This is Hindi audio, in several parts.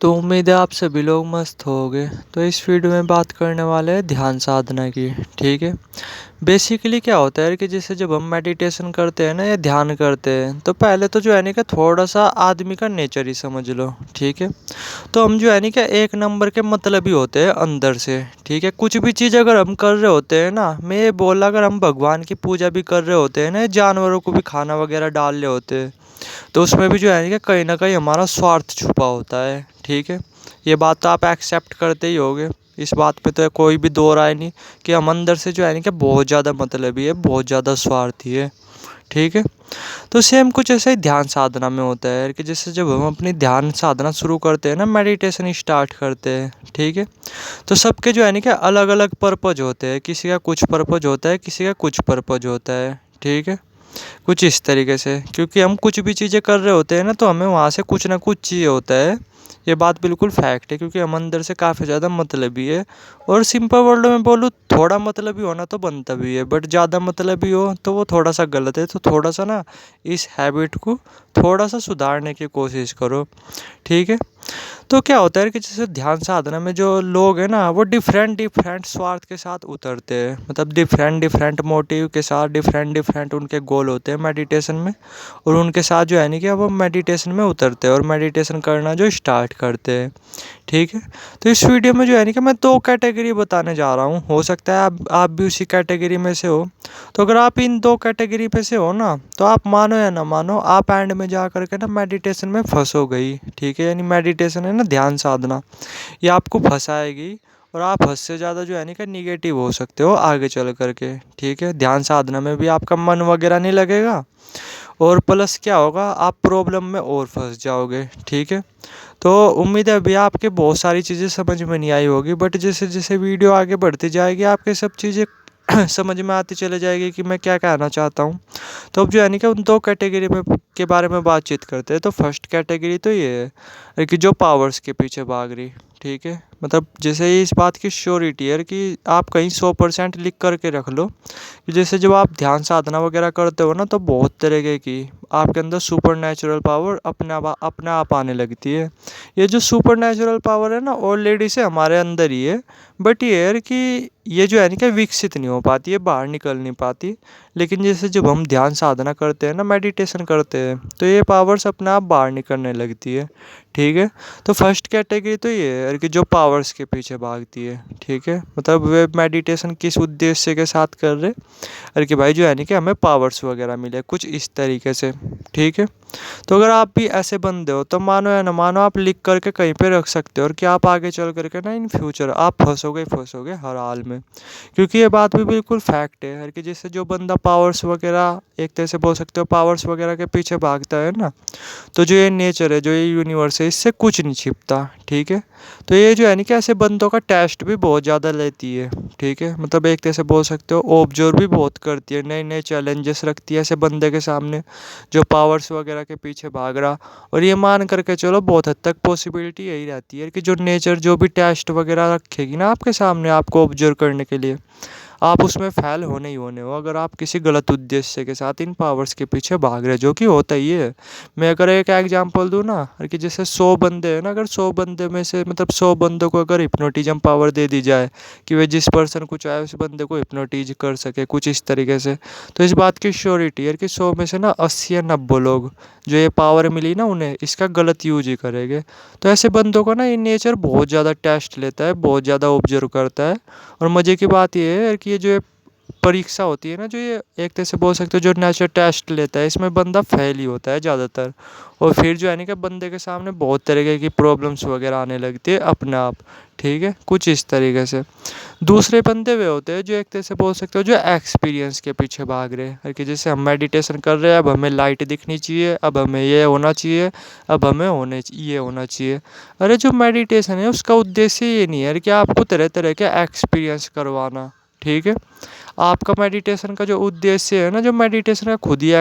तो उम्मीद है आप सभी लोग मस्त होंगे। तो इस वीडियो में बात करने वाले हैं ध्यान साधना की। ठीक है। बेसिकली क्या होता है कि जैसे जब हम मेडिटेशन करते हैं ना या ध्यान करते हैं तो पहले तो जो है ना कि थोड़ा सा आदमी का नेचर ही समझ लो। ठीक है। तो हम जो है ना कि एक नंबर के मतलब ही होते हैं अंदर से। ठीक है। कुछ भी चीज़ अगर हम कर रहे होते हैं ना, मैं ये बोला अगर हम भगवान की पूजा भी कर रहे होते हैं ना, जानवरों को भी खाना वगैरह डाल रहे होते हैं, तो उसमें भी जो है ना कहीं हमारा स्वार्थ छुपा होता है। ठीक है। ये बात तो आप एक्सेप्ट करते ही होगे। इस बात पे तो कोई भी दो राय नहीं कि हम अंदर से जो है ना कि बहुत ज़्यादा मतलबी है, बहुत ज़्यादा स्वार्थी है। ठीक है। तो सेम कुछ ऐसा ही ध्यान साधना में होता है कि जैसे जब हम अपनी ध्यान साधना शुरू करते हैं ना, मेडिटेशन स्टार्ट करते हैं। ठीक है। तो सबके जो है ना कि अलग अलग पर्पज होते हैं। किसी का कुछ पर्पज होता है, किसी का कुछ पर्पज होता है। ठीक है। कुछ इस तरीके से, क्योंकि हम कुछ भी चीज़ें कर रहे होते हैं ना, तो हमें वहाँ से कुछ ना कुछ चाहिए होता है। ये बात बिल्कुल फैक्ट है, क्योंकि हम अंदर से काफ़ी ज़्यादा मतलबी है। और सिंपल वर्ड में बोलूँ, थोड़ा मतलबी होना तो बनता भी है, बट ज़्यादा मतलबी हो तो वो थोड़ा सा गलत है। तो थोड़ा सा ना इस हैबिट को थोड़ा सा सुधारने की कोशिश करो। ठीक है। तो क्या होता है कि जैसे ध्यान साधना में जो लोग हैं ना, वो डिफरेंट डिफरेंट स्वार्थ के साथ उतरते हैं। मतलब डिफरेंट डिफरेंट मोटिव के साथ डिफरेंट डिफरेंट उनके गोल होते हैं मेडिटेशन में। और उनके साथ जो है नहीं कि वो मेडिटेशन में उतरते हैं और मेडिटेशन करना जो स्टार्ट करते हैं। ठीक है। तो इस वीडियो में जो है नहीं कि मैं दो कैटेगरी बताने जा रहा हूँ। हो सकता है आप भी उसी कैटेगरी में से हो। तो अगर आप इन दो कैटेगरी पे से हो ना, तो आप मानो या ना मानो, आप एंड में जा करके ना मेडिटेशन में फंसोगे ही। ठीक है। यानी मेडिटेशन है ना, ध्यान साधना, ये आपको फंसाएगी। और आप हद से ज़्यादा जो है ना कि निगेटिव हो सकते हो आगे चल करके। ठीक है। ध्यान साधना में भी आपका मन वगैरह नहीं लगेगा, और प्लस क्या होगा, आप प्रॉब्लम में और फंस जाओगे। ठीक है। तो उम्मीद है अभी आपके बहुत सारी चीज़ें समझ में नहीं आई होगी, बट जैसे जैसे वीडियो आगे बढ़ती जाएगी आपके सब चीज़ें समझ में आती चले जाएगी कि मैं क्या कहना चाहता हूँ। तो अब जो है ना कि उन दो कैटेगरी में के बारे में बातचीत करते हैं। तो फर्स्ट कैटेगरी तो ये है कि जो पावर्स के पीछे भाग रही। ठीक है। मतलब जैसे इस बात की श्योरिटी है कि आप कहीं 100% लिख करके रख लो कि जैसे जब आप ध्यान साधना वगैरह करते हो ना, तो बहुत तरीके की आपके अंदर सुपर नेचुरल पावर अपने आप आने लगती है। ये जो सुपर नेचुरल पावर है ना, ऑलरेडी से हमारे अंदर ही है। बट ये है कि ये जो है ना कि विकसित नहीं हो पाती है, बाहर निकल नहीं पाती। लेकिन जैसे जब हम ध्यान साधना करते हैं ना, मेडिटेशन करते हैं, तो ये पावर्स अपने आप बाहर निकलने लगती है। ठीक है। तो फर्स्ट कैटेगरी तो ये है कि जो पावर्स के पीछे भागती है। ठीक है। मतलब वे मेडिटेशन किस उद्देश्य के साथ कर रहे, अरे कि भाई जो है नहीं कि हमें पावर्स वगैरह मिले कुछ इस तरीके से। ठीक है। तो अगर आप भी ऐसे बंदे हो, तो मानो या ना मानो, आप लिख करके कहीं पे रख सकते हो, और कि आप आगे चल करके ना इन फ्यूचर आप फंसोगे फंसोगे हर हाल में। क्योंकि ये बात भी बिल्कुल फैक्ट है, हर कि जैसे जो बंदा पावर्स वगैरह, एक तरह से बोल सकते हो पावर्स वगैरह के पीछे भागता है ना, तो जो ये नेचर है, जो ये यूनिवर्स है, इससे कुछ नहीं छिपता। ठीक है। तो ये जो है ना कि ऐसे बंदों का टेस्ट भी बहुत ज़्यादा लेती है। ठीक है। मतलब एक तरह से बोल सकते हो ऑब्जर्व भी बहुत करती है, नए नए चैलेंजेस रखती है ऐसे बंदे के सामने जो पावर्स वगैरह के पीछे भाग रहा। और ये मान करके चलो बहुत हद तक पॉसिबिलिटी यही रहती है कि जो नेचर जो भी टेस्ट वगैरह रखेगी ना आपके सामने आपको ऑब्जर्व करने के लिए, आप उसमें फेल होने ही होने हो, अगर आप किसी गलत उद्देश्य के साथ इन पावर्स के पीछे भाग रहे हो, जो कि होता ही है। मैं अगर एक एग्जांपल दूँ ना, कि जैसे 100 बंदे हैं ना, अगर 100 बंदे में से मतलब 100 बंदों को अगर हिप्नोटिज्म पावर दे दी जाए कि वे जिस पर्सन को चाहे उस बंदे को हिप्नोटिज कर सके कुछ इस तरीके से, तो इस बात की श्योरिटी है कि 100 में से ना 80 या 90 लोग जो ये पावर मिली ना उन्हें, इसका गलत यूज ही करेंगे। तो ऐसे बंदों को ना ये नेचर बहुत ज़्यादा टेस्ट लेता है, बहुत ज़्यादा ऑब्जर्व करता है। और मज़े की बात ये है कि ये जो परीक्षा होती है ना, जो ये एक तरह से बोल सकते हो जो नेचर टेस्ट लेता है, इसमें बंदा फेल ही होता है ज़्यादातर। और फिर जो है ना कि बंदे के सामने बहुत तरीके की प्रॉब्लम्स वगैरह आने लगती है अपने आप। ठीक है। कुछ इस तरीके से दूसरे बंदे वे होते हैं जो एक तरह से बोल सकते हो जो एक्सपीरियंस के पीछे भाग रहे हैं, कि जैसे हम मेडिटेशन कर रहे हैं, अब हमें लाइट दिखनी चाहिए, अब हमें ये होना चाहिए, अब हमें ये होना चाहिए। अरे जो मेडिटेशन है उसका उद्देश्य ये नहीं है कि आपको तरह तरह के एक्सपीरियंस करवाना। ठीक है। आपका मेडिटेशन का जो उद्देश्य है ना, जो मेडिटेशन का खुद ही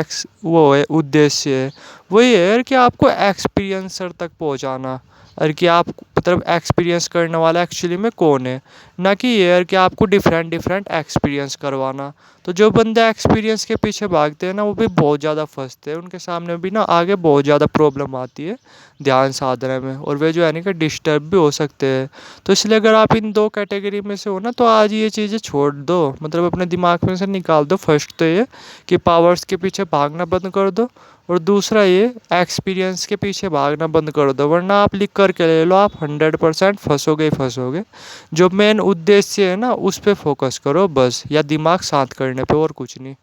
वो है उद्देश्य है, वो ये है कि आपको एक्सपीरियंसर तक पहुंचाना। और कि आप मतलब एक्सपीरियंस करने वाला एक्चुअली में कौन है, ना कि ये है कि आपको डिफरेंट डिफरेंट एक्सपीरियंस करवाना। तो जो बंदे एक्सपीरियंस के पीछे भागते हैं ना वो भी बहुत ज़्यादा फंसते हैं, उनके सामने भी ना आगे बहुत ज़्यादा प्रॉब्लम आती है ध्यान साधना में, और वे जो है ना कि डिस्टर्ब भी हो सकते हैं। तो इसलिए अगर आप इन दो कैटेगरी में से हो ना तो आज ये चीज़ें छोड़ दो, मतलब अपने दिमाग में से निकाल दो। फर्स्ट तो ये कि पावर्स के पीछे भागना बंद कर दो, और दूसरा ये एक्सपीरियंस के पीछे भागना बंद कर दो, वरना आप लिख करके ले लो आप 100% फंसोगे ही फंसोगे। जो मेन उद्देश्य है ना उस पर फोकस करो बस, या दिमाग शांत करने पे, और कुछ नहीं।